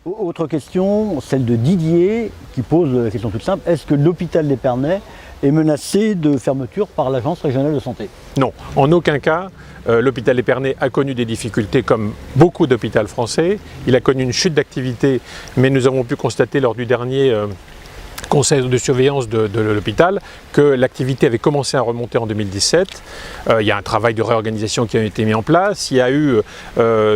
Autre question, celle de Didier, qui pose la question toute simple. Est-ce que l'hôpital d'Épernay est menacé de fermeture par l'Agence régionale de santé? Non, en aucun cas. L'hôpital d'Épernay a connu des difficultés comme beaucoup d'hôpitaux français. Il a connu une chute d'activité, mais nous avons pu constater lors du dernier conseil de surveillance de l'hôpital que l'activité avait commencé à remonter en 2017. Il y a un travail de réorganisation qui a été mis en place. Il y a eu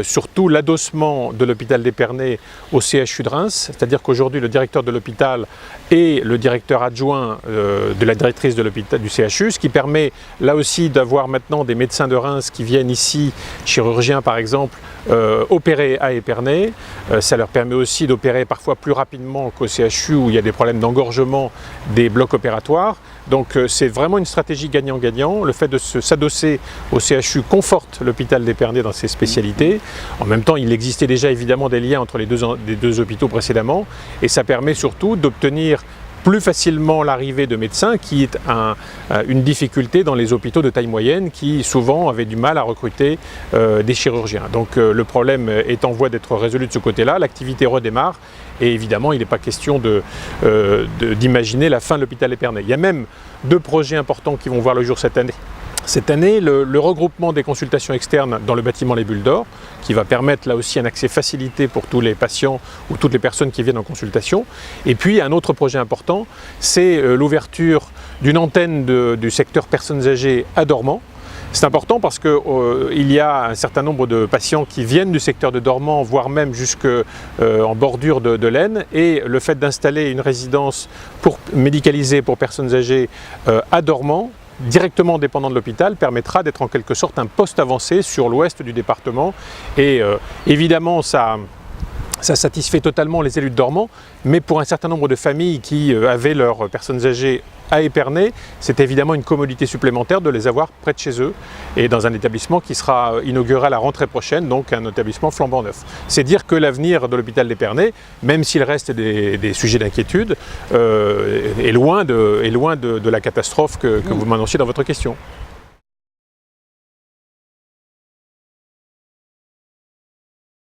surtout l'adossement de l'hôpital d'Épernay au CHU de Reims, c'est-à-dire qu'aujourd'hui le directeur de l'hôpital et le directeur adjoint de la directrice de l'hôpital du CHU, ce qui permet là aussi d'avoir maintenant des médecins de Reims qui viennent ici, chirurgiens par exemple, opérer à Épernay. Ça leur permet aussi d'opérer parfois plus rapidement qu'au CHU où il y a des problèmes d'engorgement des blocs opératoires. Donc c'est vraiment une stratégie gagnant-gagnant. Le fait de s'adosser au CHU conforte l'hôpital d'Épernay dans ses spécialités. En même temps, il existait déjà évidemment des liens entre les deux hôpitaux précédemment et ça permet surtout d'obtenir plus facilement l'arrivée de médecins qui est une difficulté dans les hôpitaux de taille moyenne qui souvent avaient du mal à recruter des chirurgiens. Donc le problème est en voie d'être résolu de ce côté-là, l'activité redémarre et évidemment il n'est pas question d'imaginer la fin de l'hôpital d'Épernay. Il y a même 2 projets importants qui vont voir le jour cette année. Cette année, le regroupement des consultations externes dans le bâtiment Les Bulles d'Or, qui va permettre là aussi un accès facilité pour tous les patients ou toutes les personnes qui viennent en consultation. Et puis un autre projet important, c'est l'ouverture d'une antenne du secteur personnes âgées à Dormans. C'est important parce qu'il y a un certain nombre de patients qui viennent du secteur de Dormans, voire même jusqu'en bordure de l'Aisne. Et le fait d'installer une résidence médicalisée pour personnes âgées à Dormans, directement dépendant de l'hôpital, permettra d'être en quelque sorte un poste avancé sur l'ouest du département. Et évidemment, ça satisfait totalement les élus de Dormans, mais pour un certain nombre de familles qui avaient leurs personnes âgées à Épernay, c'est évidemment une commodité supplémentaire de les avoir près de chez eux et dans un établissement qui sera inauguré à la rentrée prochaine, donc un établissement flambant neuf. C'est dire que l'avenir de l'hôpital d'Épernay, même s'il reste des sujets d'inquiétude, est loin de la catastrophe que vous m'annonciez dans votre question.